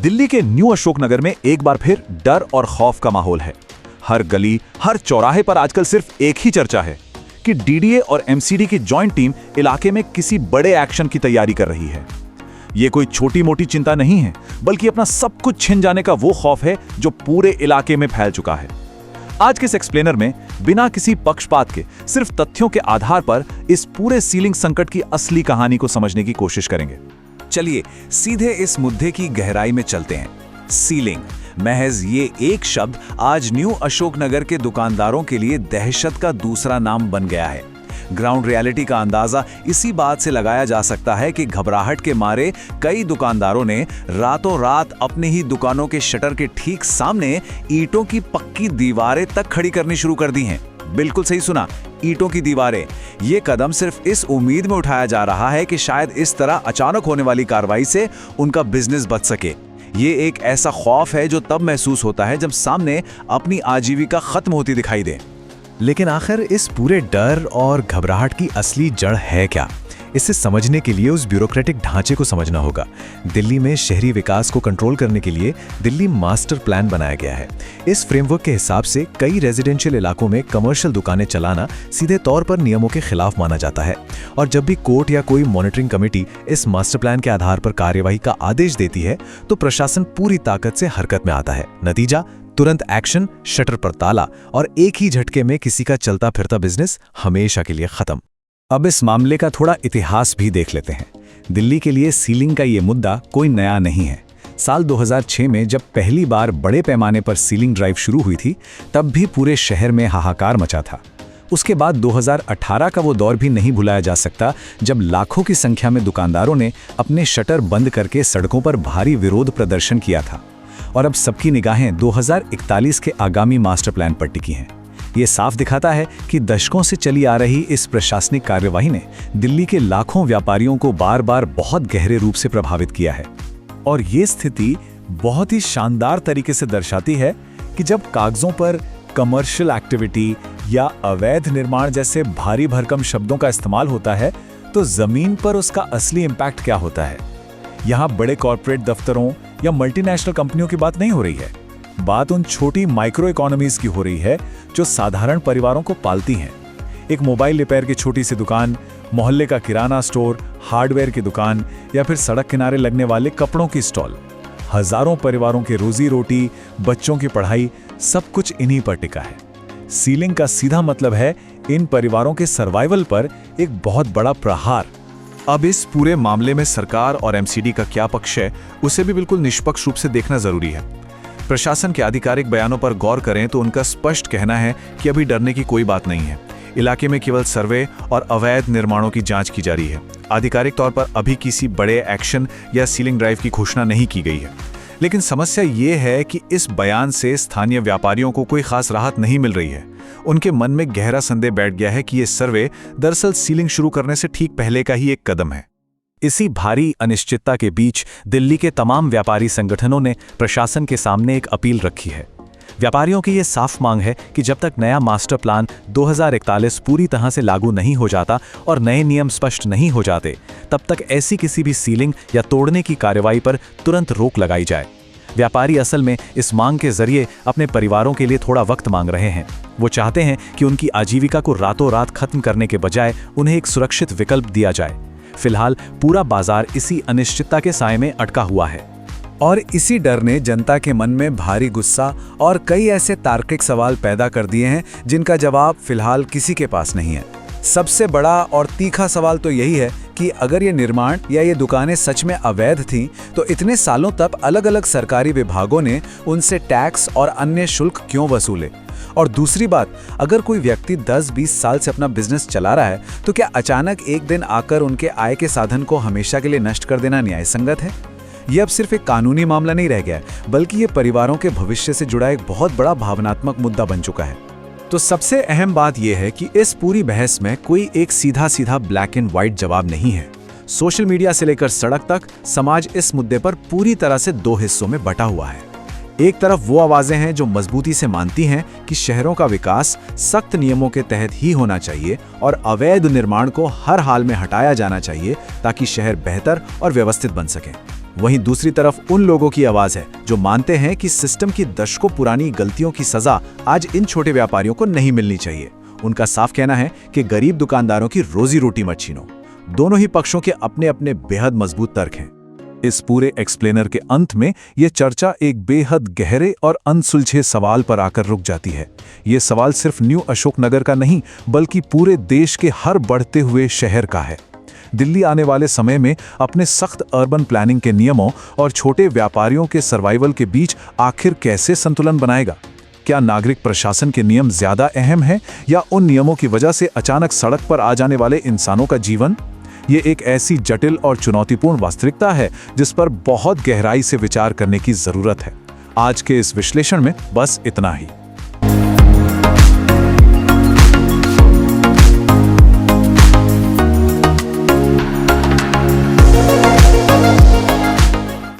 दिल्ली के न्यू अशोकनगर में एक बार फिर डर और खौफ का माहौल है। हर गली, हर चौराहे पर आजकल सिर्फ एक ही चर्चा है कि डीडीए और एमसीडी की जॉइंट टीम इलाके में किसी बड़े एक्शन की तैयारी कर रही है। ये कोई छोटी मोटी चिंता नहीं है, बल्कि अपना सब कुछ छिन जाने का वो खौफ है जो पूरे इलाके में फैल चुका है। आज के इस एक्सप्लेनर में बिना किसी पक्षपात के, सिर्फ तथ्यों के आधार पर इस पूरे सीलिंग संकट की असली कहानी को समझने की कोशिश करेंगे। चलिए सीधे इस मुद्दे की गहराई में चलते हैं। सीलिंग, महज ये एक शब्द आज न्यू अशोकनगर के दुकानदारों के लिए दहशत का दूसरा नाम बन गया है। ग्राउंड रियलिटी का अंदाजा इसी बात से लगाया जा सकता है कि घबराहट के मारे कई दुकानदारों ने रातों रात अपनी ही दुकानों के शटर के ठीक सामने ईंटों की पक्की दीवारें तक खड़ी करनी शुरू कर दी हैं। बिल्कुल सही सुना, ईंटों की दीवारें। ये कदम सिर्फ इस उम्मीद में उठाया जा रहा है कि शायद इस तरह अचानक होने वाली कार्रवाई से उनका बिजनेस बच सके। ये एक ऐसा खौफ है जो तब महसूस होता है जब सामने अपनी आजीविका खत्म होती दिखाई दे। लेकिन आखिर इस पूरे डर और घबराहट की असली जड़ है क्या? इसे समझने के लिए उस ब्यूरोक्रेटिक ढांचे को समझना होगा। दिल्ली में शहरी विकास को कंट्रोल करने के लिए दिल्ली मास्टर प्लान बनाया गया है। इस फ्रेमवर्क के हिसाब से कई रेजिडेंशियल इलाकों में कमर्शियल दुकानें चलाना सीधे तौर पर नियमों के खिलाफ माना जाता है, और जब भी कोर्ट या कोई मॉनिटरिंग कमेटी इस मास्टर प्लान के आधार पर कार्यवाही का आदेश देती है तो प्रशासन पूरी ताकत से हरकत में आता है। नतीजा, तुरंत एक्शन, शटर पर ताला, और एक ही झटके में किसी का चलता फिरता बिजनेस हमेशा के लिए खत्म। अब इस मामले का थोड़ा इतिहास भी देख लेते हैं। दिल्ली के लिए सीलिंग का ये मुद्दा कोई नया नहीं है। साल 2006 में जब पहली बार बड़े पैमाने पर सीलिंग ड्राइव शुरू हुई थी, तब भी पूरे शहर में हाहाकार मचा था। उसके बाद 2018 का वो दौर भी नहीं भुलाया जा सकता जब लाखों की संख्या में दुकानदारों ने अपने शटर बंद करके सड़कों पर भारी विरोध प्रदर्शन किया था। और अब सबकी निगाहें 2041 के आगामी मास्टर प्लान पर टिकी हैं। ये साफ दिखाता है कि दशकों से चली आ रही इस प्रशासनिक कार्यवाही ने दिल्ली के लाखों व्यापारियों को बार बार बहुत गहरे रूप से प्रभावित किया है। और ये स्थिति बहुत ही शानदार तरीके से दर्शाती है कि जब कागजों पर कमर्शियल एक्टिविटी या अवैध निर्माण जैसे भारी भरकम शब्दों का इस्तेमाल होता है, तो जमीन पर उसका असली इम्पैक्ट क्या होता है। यहाँ बड़े कॉर्पोरेट दफ्तरों या मल्टीनेशनल कंपनियों की बात नहीं हो रही है। बात उन छोटी माइक्रो इकोनॉमीज की हो रही है जो साधारण परिवारों को पालती हैं। एक मोबाइल रिपेयर की छोटी सी दुकान, मोहल्ले का किराना स्टोर, हार्डवेयर की दुकान, या फिर सड़क किनारे लगने वाले कपड़ों की स्टॉल। हजारों परिवारों की रोजी रोटी, बच्चों की पढ़ाई, सब कुछ इन्हीं पर टिका है। सीलिंग का सीधा मतलब है इन परिवारों के सर्वाइवल पर एक बहुत बड़ा प्रहार। अब इस पूरे मामले में सरकार और एमसीडी का क्या पक्ष है, उसे भी बिल्कुल निष्पक्ष रूप से देखना जरूरी है। प्रशासन के आधिकारिक बयानों पर गौर करें तो उनका स्पष्ट कहना है कि अभी डरने की कोई बात नहीं है। इलाके में केवल सर्वे और अवैध निर्माणों की जांच की जा रही है। आधिकारिक तौर पर अभी किसी बड़े एक्शन या सीलिंग ड्राइव की घोषणा नहीं की गई है। लेकिन समस्या ये है कि इस बयान से स्थानीय व्यापारियों को कोई खास राहत नहीं मिल रही है। उनके मन में गहरा संदेह बैठ गया है कि ये सर्वे दरअसल सीलिंग शुरू करने से ठीक पहले का ही एक कदम है। इसी भारी अनिश्चितता के बीच दिल्ली के तमाम व्यापारी संगठनों ने प्रशासन के सामने एक अपील रखी है। व्यापारियों की ये साफ मांग है कि जब तक नया मास्टर प्लान 2041 पूरी तरह से लागू नहीं हो जाता और नए नियम स्पष्ट नहीं हो जाते, तब तक ऐसी किसी भी सीलिंग या तोड़ने की कार्रवाई पर तुरंत रोक लगाई जाए। व्यापारी असल में इस मांग के जरिए अपने परिवारों के लिए थोड़ा वक्त मांग रहे हैं। वो चाहते हैं कि उनकी आजीविका को रातों रात खत्म करने के बजाय उन्हें एक सुरक्षित विकल्प दिया जाए। फिलहाल पूरा बाजार इसी अनिश्चितता के साए में अटका हुआ है, और इसी डर ने जनता के मन में भारी गुस्सा और कई ऐसे तार्किक सवाल पैदा कर दिए हैं जिनका जवाब फिलहाल किसी के पास नहीं है। सबसे बड़ा और तीखा सवाल तो यही है कि अगर ये निर्माण या ये दुकानें सच में अवैध थीं, तो इतने सालों तक अलग अलग सरकारी विभागों ने उनसे टैक्स और अन्य शुल्क क्यों वसूले। और दूसरी बात, अगर कोई व्यक्ति 10-20 साल से अपना बिजनेस चला रहा है, तो क्या अचानक एक दिन आकर उनके आय के साधन को हमेशा के लिए नष्ट कर देना न्याय संगत है? ये अब सिर्फ एक कानूनी मामला नहीं रह गया, बल्कि ये परिवारों के भविष्य से जुड़ा एक बहुत बड़ा भावनात्मक मुद्दा बन चुका है। तो सबसे अहम बात यह है कि इस पूरी बहस में कोई एक सीधा सीधा ब्लैक एंड व्हाइट जवाब नहीं है। सोशल मीडिया से लेकर सड़क तक समाज इस मुद्दे पर पूरी तरह से दो हिस्सों में बटा हुआ है। एक तरफ वो आवाजें हैं जो मजबूती से मानती हैं कि शहरों का विकास सख्त नियमों के तहत ही होना चाहिए और अवैध निर्माण को हर हाल में हटाया जाना चाहिए ताकि शहर बेहतर और व्यवस्थित बन सके। वहीं दूसरी तरफ उन लोगों की आवाज है जो मानते हैं कि सिस्टम की दशकों पुरानी गलतियों की सजा आज इन छोटे व्यापारियों को नहीं मिलनी चाहिए। उनका साफ कहना है कि गरीब दुकानदारों की रोजी रोटी मत छीनो। दोनों ही पक्षों के अपने अपने बेहद मजबूत तर्क हैं। इस पूरे एक्सप्लेनर के अंत में यह चर्चा एक बेहद गहरे और अनसुलझे सवाल पर आकर रुक जाती है। ये सवाल सिर्फ न्यू अशोकनगर का नहीं, बल्कि पूरे देश के हर बढ़ते हुए शहर का है। दिल्ली आने वाले समय में अपने सख्त अर्बन प्लानिंग के नियमों और छोटे व्यापारियों के सर्वाइवल के बीच आखिर कैसे संतुलन बनाएगा? क्या नागरिक प्रशासन के नियम ज्यादा अहम हैं या उन नियमों की वजह से अचानक सड़क पर आ जाने वाले इंसानों का जीवन? ये एक ऐसी जटिल और चुनौतीपूर्ण वास्तविकता है जिस पर बहुत गहराई से विचार करने की जरूरत है। आज के इस विश्लेषण में बस इतना ही।